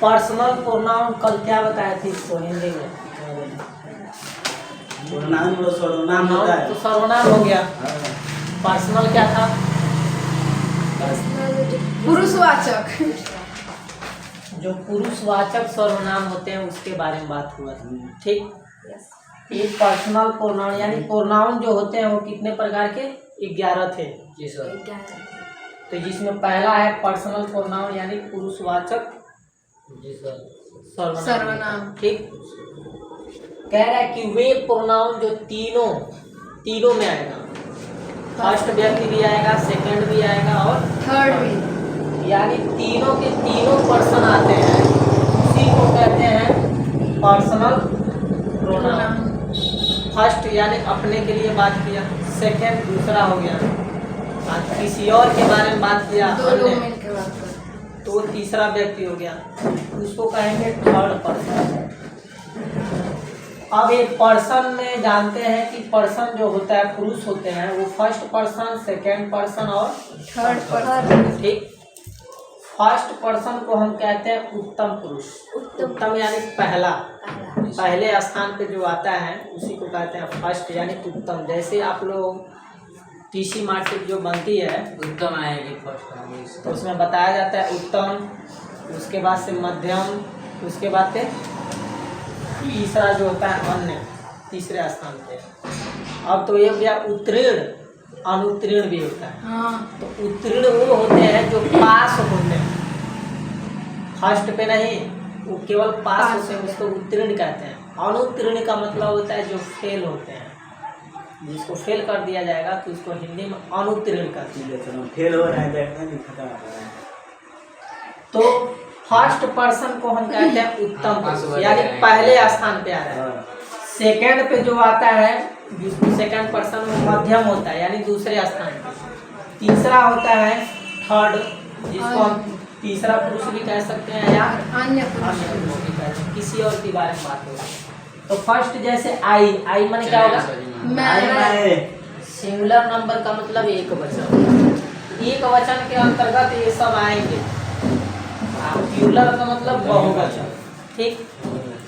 Personal pronoun कल क्या बताए थे इसको हिंदी में? सर्वनाम होता है। तो सर्वनाम हो गया। पर्सनल क्या था? पुरुषवाचक। जो पुरुषवाचक सर्वनाम होते हैं उसके बारे में बात हुआ था। ठीक। ये पर्सनल प्रोनाउन यानी प्रोनाउन जो होते हैं वो कितने प्रकार के? 11 थे। जी सर। तो जिसमें पहला है पर्सनल प्रोनाउन यानी पुरुषवाचक जी सर। सर्वनाम। ठीक। कह रहा है कि वे प्रोनाउन जो तीनों में आएगा, फर्स्ट व्यक्ति भी आएगा, सेकंड भी आएगा और थर्ड भी, यानी तीनों के तीनों पर्सन आते हैं, उसी को कहते हैं पर्सनल प्रोनाउन। फर्स्ट यानी अपने के लिए बात किया, सेकंड दूसरा हो गया, किसी और के बारे में बात किया दो लोग मिलकर बात कर, तो तीसरा व्यक्ति हो गया, उसको कहेंगे थर्ड पर्सन। अब एक पर्सन में जानते हैं कि पर्सन जो होता है पुरुष होते हैं वो फर्स्ट पर्सन, सेकंड पर्सन और थर्ड पर्सन। ठीक। फर्स्ट पर्सन को हम कहते हैं उत्तम पुरुष। उत्तम यानी पहले स्थान पे जो आता है उसी को कहते हैं फर्स्ट यानी उत्तम। जैसे आप लोग टीसी मार्कशीट जो बनती है उत्तम आएगी फर्स्ट, तो उसमें बताया जाता है उत्तम, उसके बाद से मध्यम, उसके बाद से तीसरा जो होता है अन्य, तीसरे स्थान पे। अब तो ये हो गया उत्तीर्ण, अनुत्तीर्ण भी होता है। हाँ, तो उत्तीर्ण वो होते हैं जो पास होते हैं, फर्स्ट पे नहीं, वो केवल पास होते हैं, उसको उत्तीर्ण कहते हैं। अनुत्तीर्ण का मतलब होता है जो फेल होते हैं, जिसको फेल कर दिया जाएगा तो उसको हिंदी में अनुत्तीर्ण कहते हैं। फेल हो रहा है देखने नहीं खत्म हो रहा है। तो फर्स्ट पर्सन को हम कहते हैं उत्तम पुरुष, यानी पहले स्थान पे आ रहा है। सेकंड पे जो आता है जिसको सेकंड पर्सन में मध्यम होता है यानी दूसरे स्थान पे। तीसरा होता है थर्ड, जिसको हम तीसरा पुरुष भी कह सकते हैं या अन्य अन्य पुरुष। पुरुष भी कहते हैं, किसी और के बारे में बात होगी। तो फर्स्ट जैसे आई माने क्या होगा? मैं, सिंगुलर नंबर का मतलब एक वचन, एक वचन के अंतर्गत ये सब आएंगे। प्लूरल का मतलब बहुवचन। ठीक।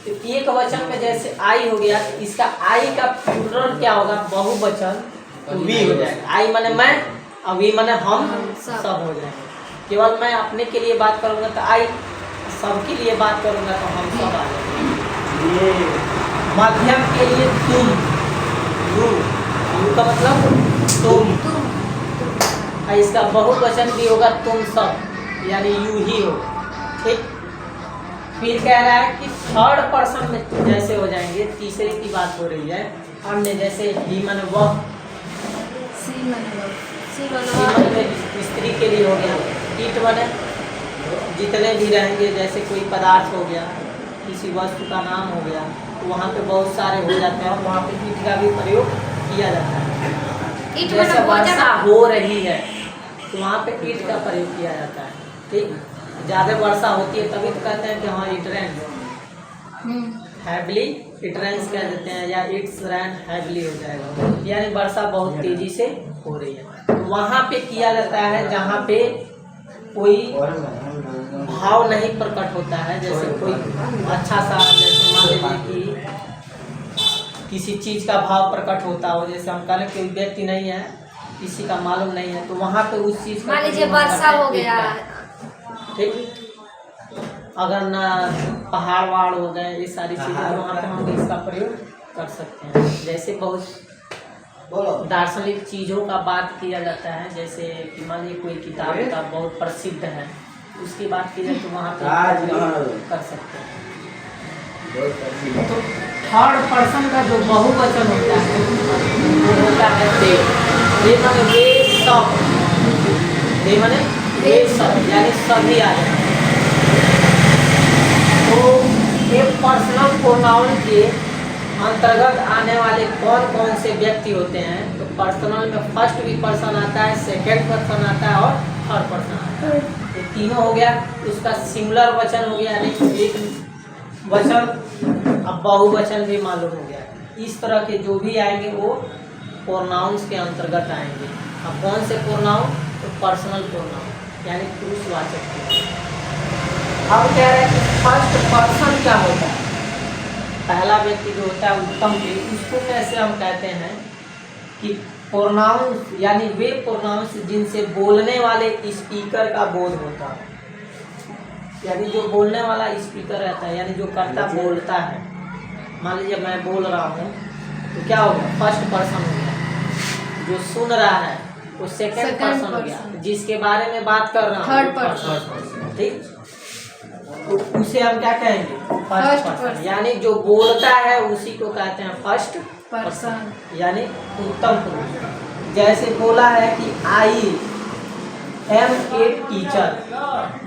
तो एक वचन में जैसे आई हो गया, इसका आई का प्लूरल क्या होगा? बहुवचन, तो वी हो जाएगा। आई माने मैं और वी माने हम, सब हो जाएंगे। केवल मैं अपने के लिए बात करूंगा तो आई, सबके लिए बात करूंगा तो हम सब आ जाएंगे। मध्यम के लिए तुम, यू का मतलब तुम, और इसका बहुवचन भी होगा तुम सब, यानी यू ही हो। ठीक। फिर कह रहा है कि थर्ड पर्सन में जैसे हो जाएंगे, तीसरे की बात हो रही है, अन्य जैसे ही मन वह, सी मन स्त्री के लिए हो गया, ईट मन जितने भी रहेंगे, जैसे कोई पदार्थ हो गया, किसी वस्तु का नाम हो गया, तो वहाँ पे बहुत सारे हो जाते हैं और वहाँ पे ईट का भी प्रयोग किया जाता है। जैसे वर्षा हो रही है तो वहाँ पे ईट का प्रयोग किया जाता है। ठीक। ज़्यादा वर्षा होती है तभी तो कहते हैं कि हाँ it rain heavily, it rains कह देते हैं, या इट्स रैन हैवली हो जाएगा, यानी वर्षा बहुत तेजी से हो रही है। तो वहाँ पे किया जाता है जहाँ पे कोई भाव नहीं प्रकट होता है, जैसे कोई अच्छा सा, जैसे मान लीजिए कि किसी चीज़ का भाव प्रकट होता हो, जैसे हम कहें कोई व्यक्ति नहीं है, किसी का मालूम नहीं है, तो वहाँ पे उस चीज़ का मान लीजिए वर्षा हो गया। ठीक। अगर ना पहाड़ वहाड़ हो गए, ये सारी चीज़ें, तो वहाँ पे हम इसका प्रयोग कर सकते हैं। जैसे बहुत दार्शनिक चीज़ों का बात किया जाता है, जैसे कि मान लीजिए कोई किताब का बहुत प्रसिद्ध है, उसकी बात की जाए तो वहाँ पे कर सकते हैं। तो थर्ड पर्सन का जो बहुवचन होता है वो होता है वे माने वे सब, वे माने वे सब, यानी सभी आ जाए। तो एक पर्सनल प्रोनाउन के अंतर्गत आने वाले कौन कौन से व्यक्ति होते हैं? तो पर्सनल में फर्स्ट भी पर्सन आता है, सेकंड पर्सन आता है और थर्ड पर्सन आता है। ये तीनों हो गया। उसका सिंगुलर वचन हो गया, यानी एक वचन, अब बहुवचन भी मालूम हो गया। इस तरह के जो भी आएंगे वो प्रोनाउंस के अंतर्गत आएंगे। अब कौन से प्रोनाउन? तो पर्सनल प्रोनाउन यानी पुरुषवाचक। अब कह रहे हैं कि फर्स्ट पर्सन क्या होता है, पहला व्यक्ति जो होता है उत्तम पुरुष, उसको कैसे हम कहते हैं कि प्रोनाउंस यानी वे प्रोनाउंस जिनसे बोलने वाले स्पीकर का बोध होता है, यानी जो बोलने वाला स्पीकर रहता है, यानी जो कर्ता बोलता है। मान लीजिए मैं बोल रहा हूँ तो क्या होगा, फर्स्ट पर्सन हो गया, जो सुन रहा है वो सेकंड पर्सन हो गया, जिसके बारे में बात कर रहा हूँ थर्ड पर्सन। ठीक, तो उसे हम क्या कहेंगे, फर्स्ट First पर्सन। person। यानी जो बोलता है उसी को कहते हैं फर्स्ट पर्सन। यानी उत्तम पुरुष। जैसे बोला है कि आई एम ए टीचर,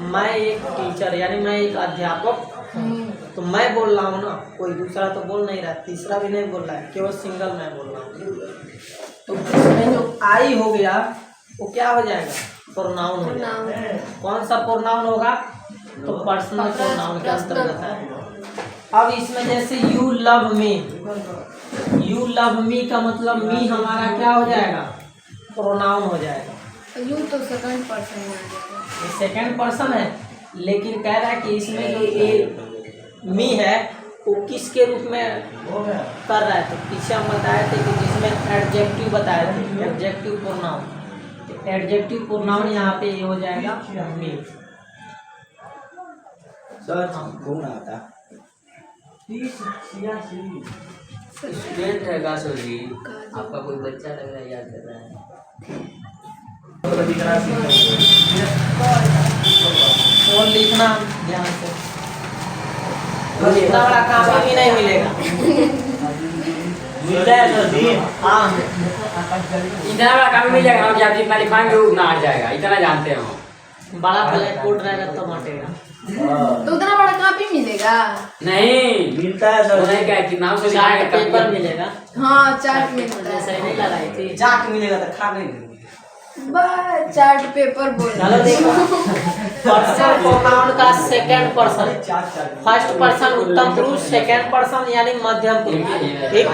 मैं एक टीचर यानी मैं एक अध्यापक हूँ। तो मैं बोल रहा हूँ ना, कोई दूसरा तो बोल नहीं रहा, तीसरा भी नहीं बोल रहा है, केवल सिंगल मैं बोल रहा हूँ। तो इसमें जो आई हो गया वो क्या हो जाएगा, प्रोनाउन हो जाएगा। कौन सा प्रोनाउन होगा, तो पर्सनल प्रोनाउन के अंतर्गत है। अब इसमें जैसे you love me, you love me का मतलब मी हमारा क्या हो जाएगा, प्रोनाउन हो जाएगा। यू तो सेकंड पर्सन में आ जाएगा। ये सेकंड पर्सन है, लेकिन कह रहा है कि इसमें जो ये मी है वो किसके रूप में कर रहा है, तो पीछे हम बताए थे कि जिसमें एडजेक्टिव बताए थे, एडजेक्टिव प्रोनाउन। तो एडजेक्टिव प्रोनाउन यहाँ पे ये हो जाएगा मी। सर कौन आता? स्टूडेंट है गासो जी, आपका कोई बच्चा लग रहा है, याद कर रहा है। और लिखना ध्यान से, और इतना बड़ा काम भी नहीं मिलेगा। मिलता है सर जी। हाँ, इतना बड़ा काम मिलेगा ना कि आप जितना लिखवाएंगे उतना हट जाएगा, इतना जानते हो। बड़ा ब्लैक बोर्ड रहेगा तो मटेगा। तो उतना बड़ा कॉपी मिलेगा। नहीं मिलता है सर वो नहीं जी। क्या कि नाम से चार्ट पेपर मिलेगा, हाँ चार्ट मिलता जैसे है। नहीं लगाई थी। चाट मिलेगा तो खा नहीं। बस चार्ट पेपर बोल। चलो देखो, पर्सन प्रोनाउन का सेकंड पर्सन, फर्स्ट पर्सन उत्तम पुरुष, सेकंड पर्सन यानी मध्यम पुरुष, ठीक,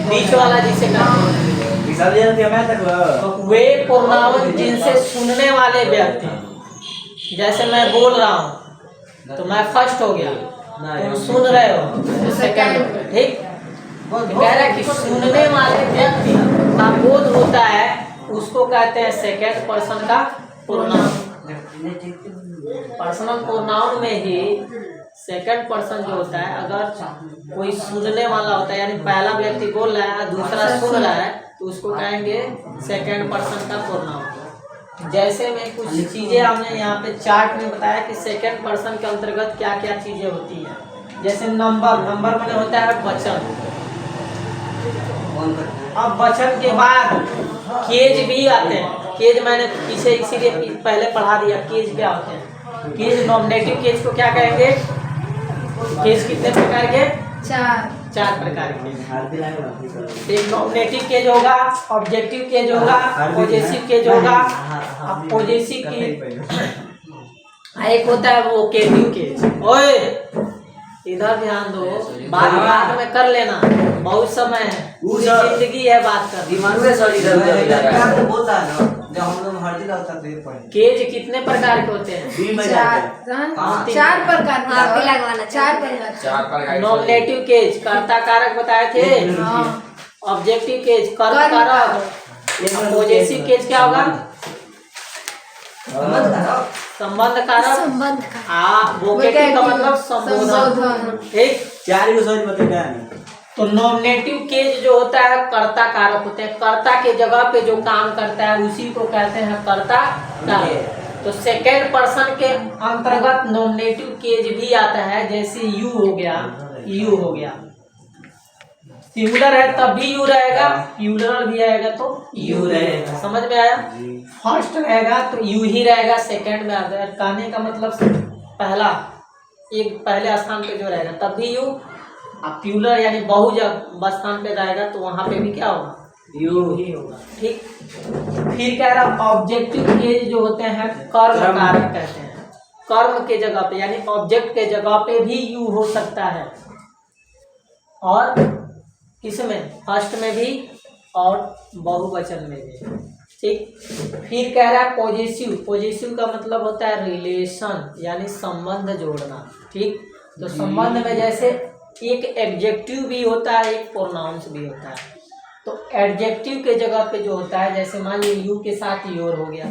बीच वाला जिसे कहते हैं। वे प्रोनाउन जिनसे सुनने वाले व्यक्ति, जैसे मैं बोल रहा हूँ तो मैं फर्स्ट हो गया, तुम सुन रहे हो तो सेकंड, ठीक। कह रहा है कि सुनने वाले व्यक्ति का बोध होता है, उसको कहते हैं सेकंड पर्सन का प्रोनाउन। पर्सनल प्रोनाउन में ही सेकंड पर्सन जो होता है, अगर कोई सुनने वाला होता है, यानी पहला व्यक्ति बोल रहा है दूसरा सुन रहा है, तो उसको कहेंगे सेकंड पर्सन का प्रोनाउन। जैसे में कुछ चीज़ें हमने यहाँ पे चार्ट में बताया कि सेकंड पर्सन के अंतर्गत क्या क्या चीज़ें होती हैं। जैसे नंबर, नंबर में होता है वचन। अब वचन के बाद केज भी आते हैं। केज मैंने पीछे इसीलिए पहले पढ़ा दिया, केज क्या होते हैं। केज नॉमिनेटिव केज को क्या कहेंगे, केज कितने प्रकार के, चार प्रकार के। एक नॉमिनेटिव केज होगा, ऑब्जेक्टिव केज होगा, पॉजेसिव केज होगा। अब पॉजेसिव केज एक होता है वो केटिव केज। ओए इधर ध्यान दो, बात में कर लेना, बहुत समय है, पूरी जिंदगी है बात कर। दिमाग में सॉरी इधर उधर जा रहा है। बोलता है ना, जब हम लोग हर दिन आता थे पढ़े। केज कितने प्रकार के होते हैं, चार प्रकार का लगवाना, चार प्रकार। चार पर नॉमिनेटिव केज कर्ता कारक बताए थे, ऑब्जेक्टिव केज कर्ता कारक, पॉजेसिव केज क्या होगा, संबंध कारक, वोकेटिव का मतलब संबोधन, ठीक। चार को सोच बताया नहीं। तो नॉमिनेटिव केज जो होता है कर्ता कारक होते हैं, कर्ता के जगह पे जो काम करता है उसी को कहते हैं कर्ता कारक। तो सेकेंड पर्सन के अंतर्गत नॉमिनेटिव केज भी आता है, जैसे यू हो गया, यू हो गया। सिंगुलर है तब भी यू रहेगा, प्लूरल भी आएगा तो यू रहेगा। समझ में आया, फर्स्ट रहेगा तो यू ही रहेगा, सेकंड में आ जाएगा। कहने का मतलब पहला एक पहले स्थान पे जो रहेगा तब भी यू, अब प्लूरल यानी बहुवचन स्थान पे रहेगा तो वहां पे भी क्या होगा, यू ही होगा, ठीक। फिर कह रहा ऑब्जेक्टिव केज जो होते हैं कर्म कारक कहते हैं। कर्म के जगह पे यानी ऑब्जेक्ट के जगह पे भी यू हो सकता है, और किसमें, फर्स्ट में भी और बहुवचन में भी। ठीक। फिर कह रहा है पॉजिटिव। पॉजिटिव का मतलब होता है रिलेशन, यानी संबंध जोड़ना। ठीक, तो संबंध में जैसे एक एडजेक्टिव भी होता है, एक प्रोनाउंस भी होता है। तो एडजेक्टिव के जगह पे जो होता है, जैसे मान लीजिए यू के साथ योर हो गया,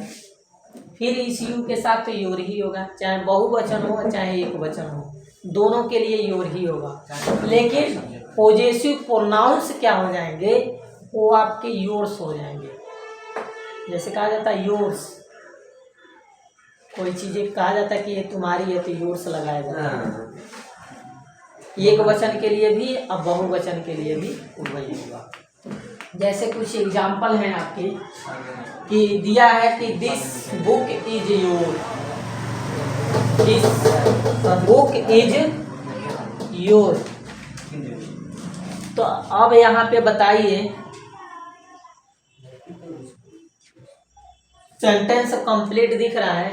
फिर इस यू के साथ तो योर ही होगा, चाहे बहुवचन हो चाहे एक वचन हो, दोनों के लिए योर ही होगा। लेकिन पॉजेसिव प्रोनाउंस क्या हो जाएंगे, वो आपके योर्स हो जाएंगे। जैसे कहा जाता है योर्स, कोई चीजें कहा जाता है कि ये तुम्हारी है तो योर्स लगाया जाता है। एक वचन के लिए भी अब बहुवचन के लिए भी वही होगा। जैसे कुछ एग्जाम्पल हैं आपके कि दिया है कि this book is your, this book is your. तो अब यहाँ पे बताइए, सेंटेंस कंप्लीट दिख रहा है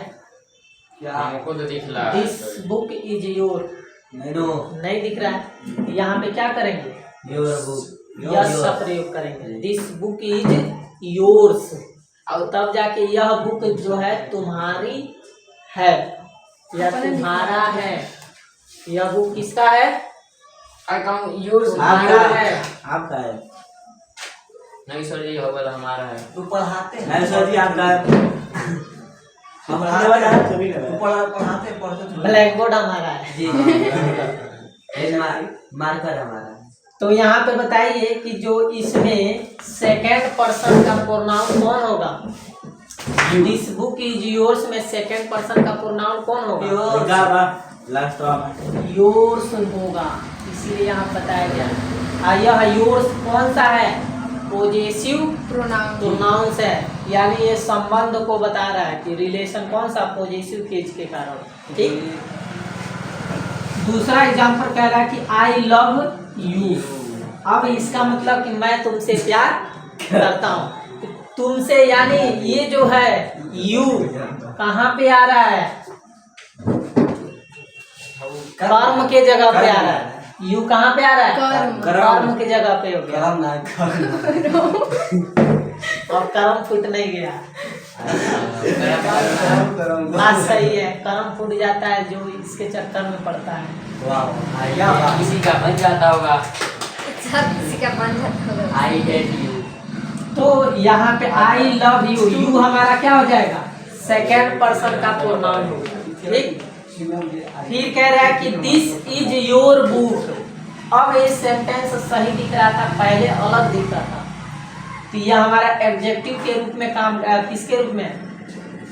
क्या हमको तो दिख रहा है। दिस बुक इज योर, नहीं दिख रहा है। यहाँ पे क्या करेंगे, योर बुक, यस का प्रयोग करेंगे। दिस बुक इज योर्स, और तब जाके यह बुक जो है तुम्हारी है या तुम्हारा है। यह बुक किसका है, योर तुम्हारा है। आपका है। नहीं सर जी, होगा हमारा है। तू पढ़ाते हैं? नहीं सर जी, आपका है। हम पढ़ाते पढ़ते ब्लैक बोर्ड हमारा है जी। मार्कर हमारा है। तो यहाँ पे बताइए कि जो इसमें सेकेंड पर्सन का प्रोनाउन कौन होगा। दिस बुक इज योर्स में सेकेंड पर्सन का प्रोनाउन कौन होगा, योर्स होगा, इसीलिए यहाँ बताया गया। यह योर्स कौन सा है, पॉजेसिव प्रोनाउंस है, यानी ये संबंध को बता रहा है कि रिलेशन कौन सा, पॉजेसिव केस के कारण। ठीक, दूसरा एग्जाम्पल कह रहा है कि आई लव यू। अब इसका मतलब कि मैं तुमसे प्यार करता हूँ। तुमसे यानी ये जो है यू कहाँ पे आ रहा है, कर्म के जगह पे आ रहा है। यू कहाँ पे आ रहा है, कर्म के जगह पे हो गया। और कर्म फूट नहीं गया, बात सही है। कर्म फूट जाता है जो इसके चक्कर में पड़ता है। किसी का बन जाता होगा, किसी का बन जाता होगा। I hate you. तो यहाँ पे आई लव यू, यू हमारा क्या हो जाएगा, सेकेंड पर्सन का प्रोनाउन होगा। ठीक, फिर कह रहा है कि दिस इज योर बुक। अब ये सेंटेंस सही दिख रहा था, पहले अलग दिख रहा था। तो यह हमारा एडजेक्टिव के रूप में काम, किसके रूप में,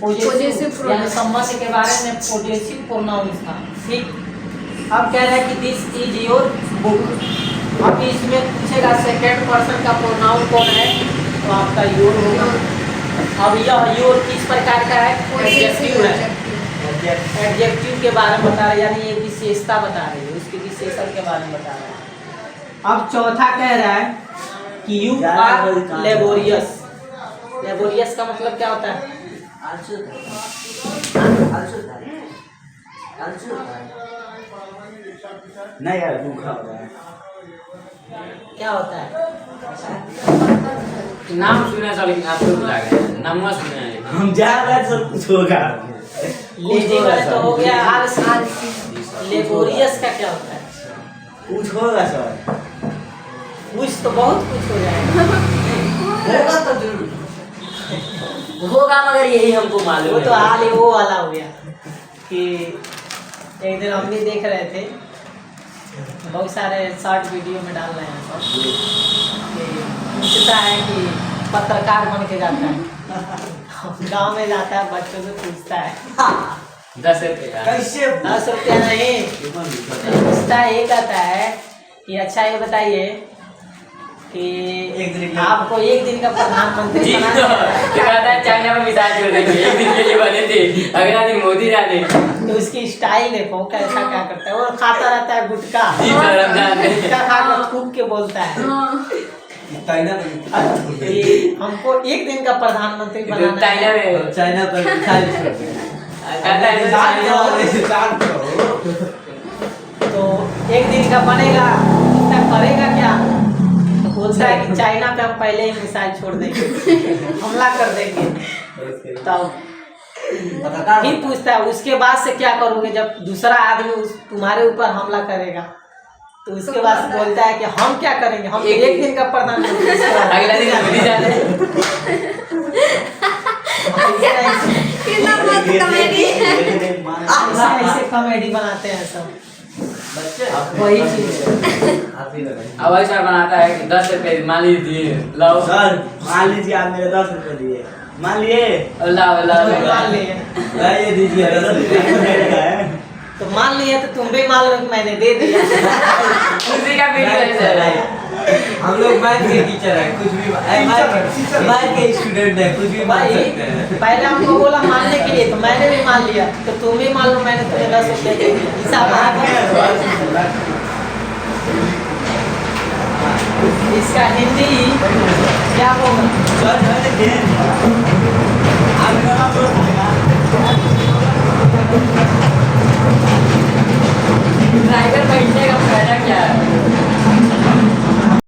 पॉजेसिव, यानी संबंध के बारे में पॉजेसिव प्रोनाउन था। ठीक, अब कह रहा है कि दिस इज योर बुक। अब इसमें पूछेगा सेकेंड पर्सन का प्रोनाउन कौन है, तो आपका योर होगा। अब यह योर किस प्रकार का है, एडजेक्टिव है। एडजेक्टिव के बारे में बता रहे, यानी ये विशेषता बता रही है, उसके विशेषण के बारे में बता रहा है। अब चौथा कह रहा है कि यू आर लेबोरियस। लेबोरियस का मतलब क्या होता है, नहीं यार, भूखा हो रहा है। क्या होता है, नाम सुने सर, लेकिन आप लोग लगे नाम सुने हैं। हम जा रहे हैं, सब कुछ होगा। लेजी वाले तो हो गया आलसी। लेबोरियस का क्या होता है, कुछ होगा सर, कुछ तो बहुत कुछ हो जाएगा। होगा तो जरूर होगा, मगर यही हमको मालूम वो है। तो हाल ही वो वाला हो गया कि एक दिन हम भी देख रहे थे, बहुत सारे शॉर्ट वीडियो में डाल रहे हैं सब, कि पूछता है कि पत्रकार बन के जाता है, गांव में जाता है, बच्चों से पूछता है 10 रुपया। कैसे 10 रुपया नहीं, पूछता है, ये कहता है कि अच्छा ये बताइए कि आपको एक दिन का प्रधानमंत्री जी, बनाना है। तो कहता है चाइना में मिसाल छोड़ देंगे, एक दिन के लिए बने थे, अगला दिन मोदी जाने। तो उसकी स्टाइल देखो कैसा क्या करता है, वो खाता रहता है गुटखा, जी सर, रमजान में। गुटखा खा कर थूक के बोलता है कि हमको एक दिन का प्रधानमंत्री बनाना चाइना है। में चाइना पर कहता है तो एक दिन का बनेगा, इतना करेगा क्या, तो बोलता है कि चाइना पे हम पहले ही मिसाइल छोड़ देंगे, हमला कर देंगे। तब फिर पूछता है उसके बाद से क्या करोगे जब दूसरा आदमी तुम्हारे ऊपर हमला करेगा? तो उसके बाद बोलता है कि हम क्या करेंगे, हम एक दिन का प्रधानमंत्री, अगला दिन मोदी जाते कितना मस्त कॉमेडी। ऐसे कॉमेडी बनाते हैं सब बच्चे वही चीज। अब ऐसा बनाता है कि 10 रुपए मान लीजिए लो सर मान लीजिए आप मेरे 10 रुपए दिए, मान लिए अल्लाह अल्लाह मान लिए ये दीजिए 10 रुपए तो मान लिए तो तुम भी मान लो कि मैंने दे दिया। उसी का वीडियो है। हम लोग मैथ के टीचर हैं, कुछ भी मैथ के स्टूडेंट हैं, कुछ भी मान सकते हैं। पहले हमको बोला मानने के लिए तो मैंने भी मान लिया, तो तुम भी मान लो मैंने तुम्हें 10 रुपये दे दिया। हिसाब इसका हिंदी क्या होगा? आप